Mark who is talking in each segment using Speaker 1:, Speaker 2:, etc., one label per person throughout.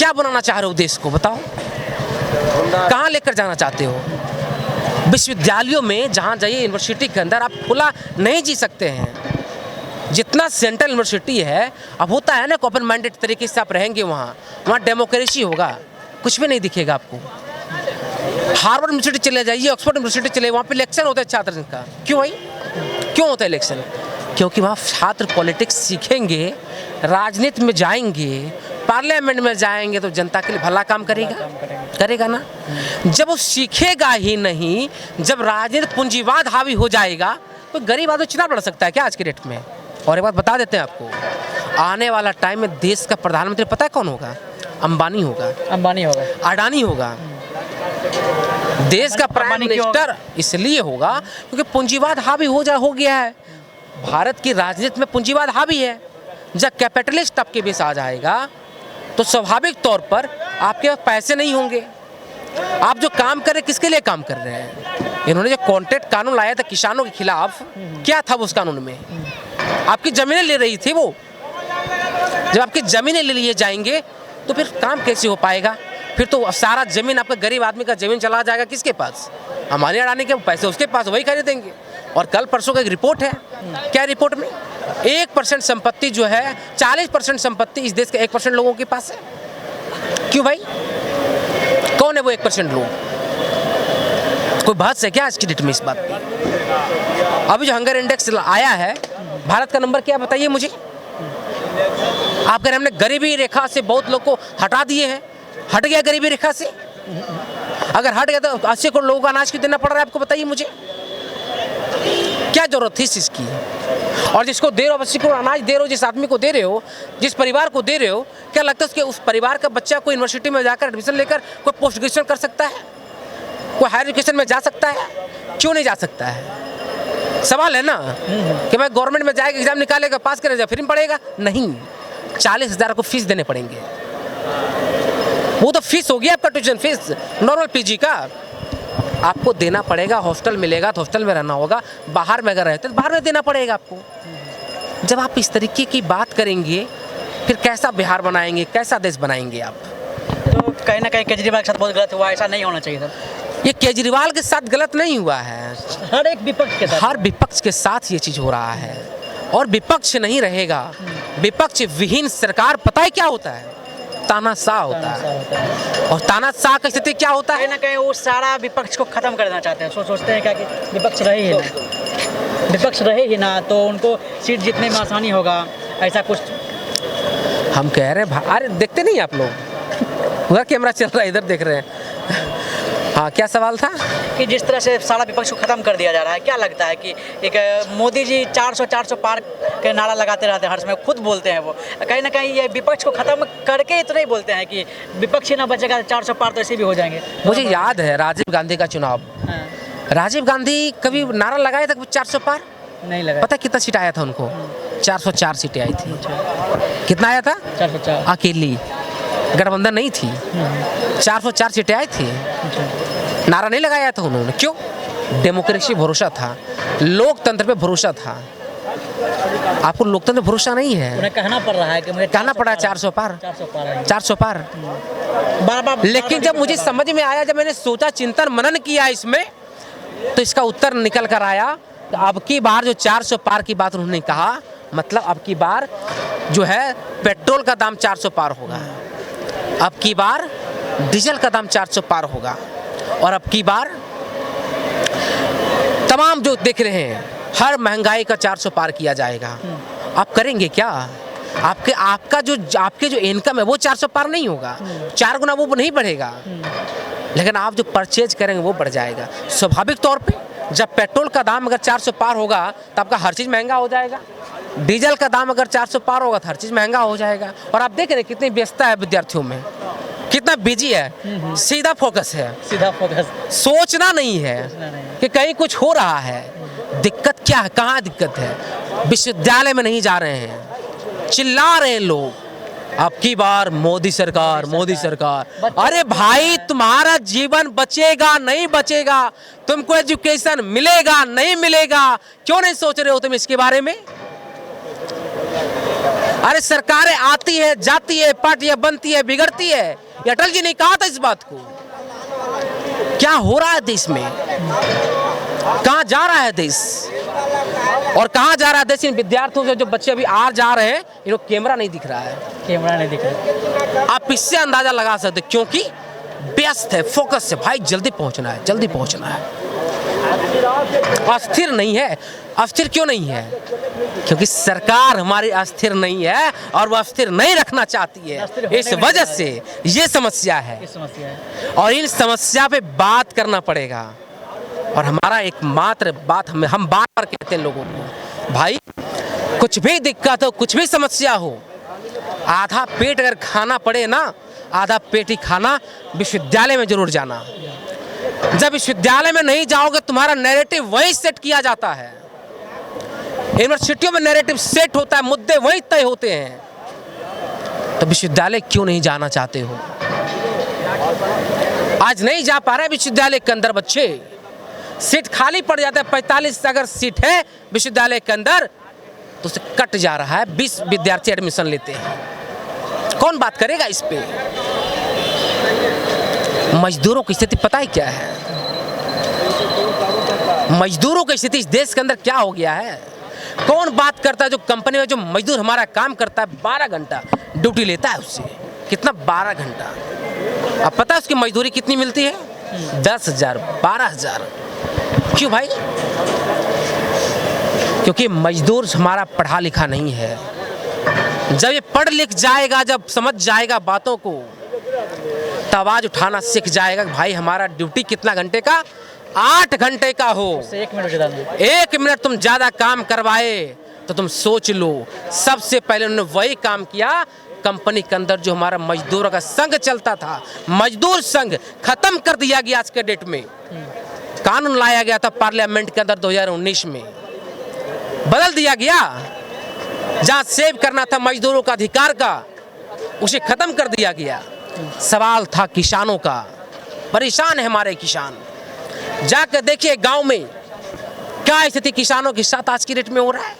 Speaker 1: क्या बनाना चाह रहे हो देश को, बताओ कहाँ लेकर जाना चाहते हो? विश्वविद्यालयों में जहाँ जाइए, यूनिवर्सिटी के अंदर आप खुला नहीं जी सकते हैं। जितना सेंट्रल यूनिवर्सिटी है, अब होता है ना ओपन माइंडेड तरीके से आप रहेंगे वहाँ डेमोक्रेसी होगा, कुछ भी नहीं दिखेगा आपको। हार्वर्ड यूनिवर्सिटी चले जाइए, ऑक्सफोर्ड यूनिवर्सिटी चले, वहाँ पे इलेक्शन होता है छात्र का। क्यों भाई, क्यों होता है इलेक्शन? क्योंकि वहाँ छात्र पॉलिटिक्स सीखेंगे, राजनीति में जाएंगे, पार्लियामेंट में जाएंगे तो जनता के लिए भला काम करेगा ना। जब वो सीखेगा ही नहीं, जब राजनीतिक पूंजीवाद हावी हो जाएगा तो गरीब आदमी चुनाव लड़ सकता है क्या आज के डेट में? और एक बात बता देते हैं आपको, आने वाला टाइम में देश का प्रधानमंत्री पता है कौन होगा? अंबानी होगा, अडानी होगा। देश का प्राइम मिनिस्टर इसलिए होगा क्योंकि पूंजीवाद हावी हो गया है। भारत की राजनीति में पूंजीवाद हावी है। जब कैपिटलिस्ट आपके बीच आ जाएगा तो स्वाभाविक तौर पर आपके पास पैसे नहीं होंगे। आप जो काम कर रहे, किसके लिए काम कर रहे हैं? इन्होंने जो कॉन्ट्रैक्ट कानून लाया था किसानों के खिलाफ, क्या था उस कानून में? आपकी जमीनें ले रही थी वो। जब आपकी जमीनें ले लिए जाएंगे तो फिर काम कैसे हो पाएगा? फिर तो सारा जमीन आपका गरीब आदमी का जमीन चला जाएगा किसके पास? अंबानी अडानी के पैसे उसके पास, वही खरीदेंगे। और कल परसों का एक रिपोर्ट है, क्या रिपोर्ट में 1% संपत्ति जो है, 40% संपत्ति इस देश के 1% लोगों के पास है। क्यों भाई, कौन है वो 1% लोग? कोई बहस है क्या आज की डेट में इस बात पे? अभी जो हंगर इंडेक्स आया है, भारत का नंबर क्या बताइए मुझे? आप कह रहे हमने गरीबी रेखा से बहुत लोग को हटा दिए हैं। हट गया गरीबी रेखा से? अगर हट गया तो 80 करोड़ लोगों को अनाज क्यों देना पड़ रहा है आपको, बताइए मुझे? क्या जरूरत थी इस चीज़ की? और जिसको दे रहे हो 80 करोड़ अनाज दे रहे हो, जिस आदमी को दे रहे हो, जिस परिवार को दे रहे हो, क्या लगता है उसके उस परिवार का बच्चा कोई यूनिवर्सिटी में जाकर एडमिशन लेकर कोई पोस्ट ग्रेजुएशन कर सकता है? कोई हायर एजुकेशन में जा सकता है? क्यों नहीं जा सकता है? सवाल है ना कि मैं गवर्नमेंट में जाएगा, एग्जाम निकालेगा, पास करेगा, फिर पढ़ेगा? नहीं, 40,000 को फीस देने पड़ेंगे। वो तो फीस हो गया आपका, ट्यूशन फीस नॉर्मल पीजी का आपको देना पड़ेगा। हॉस्टल मिलेगा तो हॉस्टल में रहना होगा, बाहर में अगर रहते तो बाहर में देना पड़ेगा आपको। जब आप इस तरीके की बात करेंगे फिर कैसा बिहार बनाएंगे, कैसा देश बनाएंगे आप?
Speaker 2: तो कहीं ना कहीं केजरीवाल के साथ बहुत गलत हुआ, ऐसा नहीं होना चाहिए था।
Speaker 1: ये केजरीवाल के साथ गलत नहीं हुआ है,
Speaker 2: हर एक विपक्ष के साथ,
Speaker 1: हर विपक्ष के साथ ये चीज़ हो रहा है। और विपक्ष नहीं रहेगा, विपक्ष विहीन सरकार पता है क्या होता है? तानाशाह होता है। और तानाशाह की स्थिति क्या होता है?
Speaker 2: कहीं ना कहीं वो सारा विपक्ष को खत्म कर देना चाहते हैं। सोचते हैं क्या कि विपक्ष रहे ही ना तो उनको सीट जीतने में आसानी होगा, ऐसा कुछ।
Speaker 1: हम कह रहे हैं, अरे देखते नहीं आप लोग, उधर कैमरा चल रहा है, इधर देख रहे हैं। हाँ, क्या सवाल था?
Speaker 2: कि जिस तरह से सारा विपक्ष को खत्म कर दिया जा रहा है, क्या लगता है कि एक मोदी जी 400 पार के नारा लगाते रहते हैं, हर समय खुद बोलते हैं वो, कहीं ना कहीं ये विपक्ष को खत्म करके इतना ही बोलते हैं कि विपक्ष ही ना बचेगा, 400 पार तो ऐसे भी हो जाएंगे।
Speaker 1: मुझे याद है राजीव गांधी का चुनाव। राजीव गांधी कभी नारा लगाया था 400 पार?
Speaker 2: नहीं लगा।
Speaker 1: पता कितना सीट आया था उनको? 404 सीटें आई थी। कितना आया था?
Speaker 2: 404।
Speaker 1: अकेली, गठबंधन नहीं थी। 404 सीटें आई थी। नारा नहीं लगाया था उन्होंने। क्यों? डेमोक्रेसी भरोसा था, लोकतंत्र पे भरोसा था। आपको लोकतंत्र भरोसा नहीं है।
Speaker 2: उन्हें कहना पड़ रहा है कि मुझे
Speaker 1: कहना पड़ा 400 पार, 400 पार। लेकिन जब मुझे समझ में आया, जब मैंने सोचा, चिंतन मनन किया इसमें, तो इसका उत्तर निकल कर आया। अब की बार जो 400 पार की बात उन्होंने कहा, मतलब अब की बार जो है पेट्रोल का दाम 400 पार होगा, अब की बार डीजल का दाम 400 पार होगा, और अब की बार तमाम जो देख रहे हैं हर महंगाई का 400 पार किया जाएगा। आप करेंगे क्या? आपके जो इनकम है वो 400 पार नहीं होगा, 4 गुना वो नहीं बढ़ेगा, लेकिन आप जो परचेज करेंगे वो बढ़ जाएगा। स्वाभाविक तौर पे जब पेट्रोल का दाम अगर 400 पार होगा तो आपका हर चीज़ महंगा हो जाएगा। डीजल का दाम अगर 400 पार होगा तो हर चीज़ महंगा हो जाएगा। और आप देख रहे हैं कितनी व्यस्तता है विद्यार्थियों में, कितना बिजी है। सीधा फोकस है,
Speaker 2: सीधा फोकस,
Speaker 1: सोचना नहीं है कि कहीं कुछ हो रहा है। दिक्कत क्या है? कहाँ दिक्कत है? विश्वविद्यालय में नहीं जा रहे हैं, चिल्ला रहे हैं लोग, अब की बार मोदी सरकार, मोदी सरकार। अरे भाई, तुम्हारा जीवन बचेगा नहीं बचेगा, तुमको एजुकेशन मिलेगा नहीं मिलेगा, क्यों नहीं सोच रहे हो तुम इसके बारे में? अरे सरकारें आती है, जाती है, पार्टियां बनती है, बिगड़ती है। ये अटल जी ने कहा था इस बात को। क्या हो रहा है देश में, कहां जा रहा है देश, और कहां जा रहा है देश इन विद्यार्थियों से? जो बच्चे अभी आ जा रहे हैं, इनको कैमरा नहीं दिख रहा है,
Speaker 2: कैमरा नहीं दिख रहा।
Speaker 1: आप इससे अंदाजा लगा सकते, क्योंकि व्यस्त है, फोकस है, भाई जल्दी पहुंचना है, जल्दी पहुंचना है। अस्थिर नहीं है। अस्थिर क्यों नहीं है? क्योंकि सरकार हमारी अस्थिर नहीं है और वो अस्थिर नहीं रखना चाहती है। इस वजह से ये समस्या है, और इन समस्या पे बात करना पड़ेगा। और हमारा एकमात्र बात हम बार बार कहते हैं लोगों को, भाई कुछ भी दिक्कत हो, कुछ भी समस्या हो, आधा पेट अगर खाना पड़े ना, आधा पेट ही खाना, विश्वविद्यालय में जरूर जाना। जब विश्वविद्यालय में नहीं जाओगे, तुम्हारा नैरेटिव वही सेट किया जाता है। यूनिवर्सिटियों में नैरेटिव सेट होता है, मुद्दे वही तय होते हैं। तो विश्वविद्यालय क्यों नहीं जाना चाहते हो? आज नहीं जा पा रहे विश्वविद्यालय के अंदर बच्चे, सीट खाली पड़ जाता है। 45 अगर सीट है विश्वविद्यालय के अंदर, तो उसे कट जा रहा है, 20 विद्यार्थी एडमिशन लेते हैं। कौन बात करेगा इस पे? मजदूरों की स्थिति पता है क्या है? मजदूरों की स्थिति इस देश के अंदर क्या हो गया है? कौन बात करता है? जो कंपनी में जो मजदूर हमारा काम करता है, 12 घंटा ड्यूटी लेता है, उससे कितना 12 घंटा। अब पता है उसकी मजदूरी कितनी मिलती है? 10,000, 12,000। क्यों भाई? क्योंकि मजदूर हमारा पढ़ा लिखा नहीं है। जब ये पढ़ लिख जाएगा, जब समझ जाएगा बातों को, तब आवाज उठाना सीख जाएगा कि भाई हमारा ड्यूटी कितना घंटे का? 8 घंटे का हो। 1 मिनट तुम ज्यादा काम करवाए तो तुम सोच लो। सबसे पहले उन्होंने वही काम किया। कंपनी के अंदर जो हमारा मजदूरों का संघ चलता था, मजदूर संघ खत्म कर दिया गया। आज के डेट में कानून लाया गया था पार्लियामेंट के अंदर 2019 में, बदल दिया गया। जहां सेव करना था मजदूरों का अधिकार का, उसे खत्म कर दिया गया। सवाल था किसानों का। परेशान है हमारे किसान। जाकर देखिए गांव में क्या स्थिति किसानों के साथ आज की डेट में हो रहा है,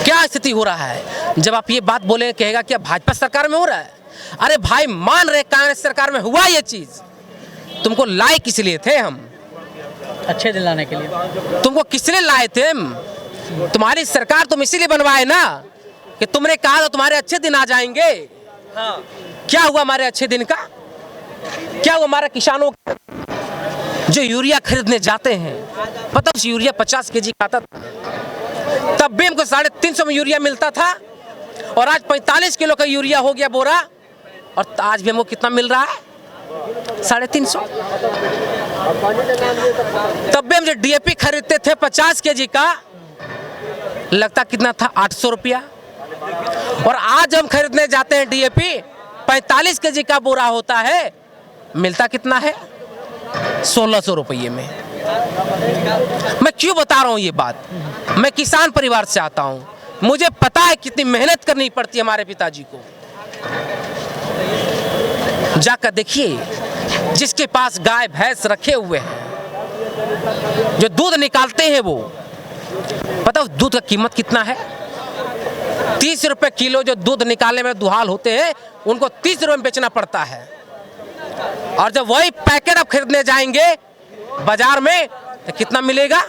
Speaker 1: क्या स्थिति हो रहा है। जब आप ये बात बोले, कहेगा क्या भाजपा सरकार में हो रहा है? अरे भाई मान रहे कांग्रेस सरकार में हुआ ये चीज। तुमको लाए किस लिए थे हम?
Speaker 2: अच्छे दिन लाने के लिए।
Speaker 1: तुमको किस लिए लाए थे हम? तुम्हारी सरकार तुम इसीलिए बनवाए ना कि तुमने कहा तो तुम्हारे अच्छे दिन आ जाएंगे। हाँ। क्या हुआ हमारे अच्छे दिन का? क्या हुआ हमारे किसानों का? जो यूरिया खरीदने जाते हैं, पता उस यूरिया 50 केजी का आता था, तब भी हमको 350 में यूरिया मिलता था, और आज 45 किलो का यूरिया हो गया बोरा, और आज भी हमको कितना मिल रहा है? 350। तब भी हम जो DAP खरीदते थे 50 केजी का, लगता कितना था? 800 रुपया। और आज हम खरीदने जाते हैं DAP 45 केजी का बोरा होता है, मिलता कितना है? 1600 रुपये में। मैं क्यों बता रहा हूं ये बात? मैं किसान परिवार से आता हूं, मुझे पता है कितनी मेहनत करनी पड़ती है हमारे पिताजी को। जाकर देखिए, जिसके पास गाय भैंस रखे हुए हैं, जो दूध निकालते हैं, वो पता उस दूध का कीमत कितना है? 30 रुपए किलो। जो दूध निकालने में दुहाल होते हैं, उनको 30 रुपए में बेचना पड़ता है। और जब वही पैकेट आप खरीदने जाएंगे बाजार में, तो कितना मिलेगा?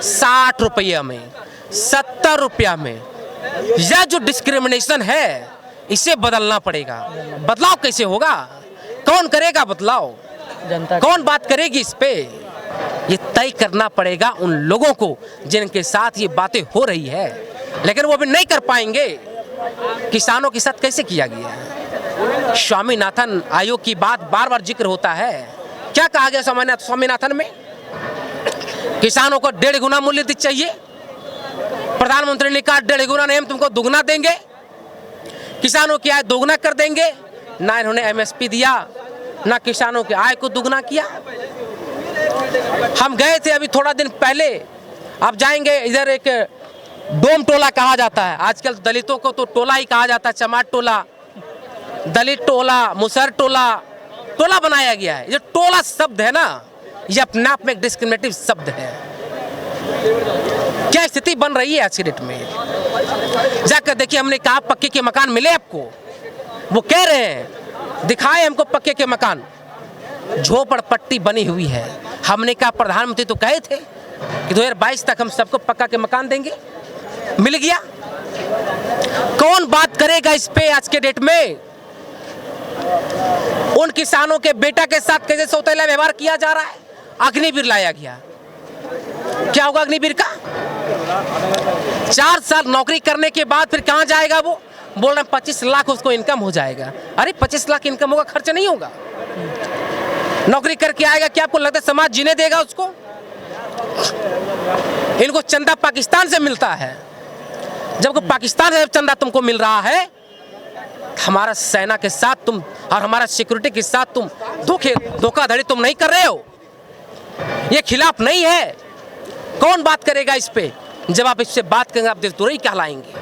Speaker 1: 60 रुपया में, 70 रुपया में। यह जो डिस्क्रिमिनेशन है, इसे बदलना पड़ेगा। बदलाव कैसे होगा? कौन करेगा बदलाव? जनता। कौन बात करेगी इस पे? ये तय करना पड़ेगा उन लोगों को जिनके साथ ये बातें हो रही है, लेकिन वो भी नहीं कर पाएंगे। किसानों के साथ कैसे किया गया है? स्वामीनाथन आयोग की बात बार बार जिक्र होता है। क्या कहा गया स्वामीनाथन में? किसानों को 1.5 गुना मूल्य चाहिए। प्रधानमंत्री ने कहा 1.5 गुना नहीं, हम तुमको दुगना देंगे, किसानों की आय दोगुना कर देंगे। ना इन्होंने MSP दिया, ना किसानों की आय को दुगना किया। हम गए थे अभी थोड़ा दिन पहले, आप जाएंगे इधर एक डोम टोला कहा जाता है। आजकल दलितों को तो टोला ही कहा जाता है, चमार टोला, दलित टोला, मुसहर टोला, टोला बनाया गया है। ये टोला शब्द है ना, ये अपने आप में एक डिस्क्रिमिनेटिव शब्द है। क्या स्थिति बन रही है आज के डेट में? जाकर देखिए, हमने कहा पक्के के मकान मिले आपको, वो कह रहे हैं दिखाए हमको पक्के के मकान, झोपड़पट्टी बनी हुई है। हमने कहा प्रधानमंत्री तो कहे थे कि 2022 तक हम सबको पक्का के मकान देंगे, मिल गया। कौन बात करेगा इस पे आज के डेट में? उन किसानों के बेटा के साथ कैसे सौतेला व्यवहार किया जा रहा है। अग्निवीर लाया गया, क्या होगा अग्निवीर का? 4 साल नौकरी करने के बाद फिर कहां जाएगा वो? बोल रहे हैं 25 लाख उसको इनकम हो जाएगा। अरे 25 लाख इनकम होगा, खर्च नहीं होगा। नौकरी करके आएगा, क्या आपको लगता है समाज जीने देगा उसको? इनको चंदा पाकिस्तान से मिलता है। जब पाकिस्तान से चंदा तुमको मिल रहा है, हमारा सेना के साथ तुम और हमारा सिक्योरिटी के साथ तुम धोखाधड़ी तुम नहीं कर रहे हो। ये खिलाफ नहीं है। कौन बात करेगा इस पे? जब आप इससे बात करेंगे आप देशद्रोही कहलाएंगे।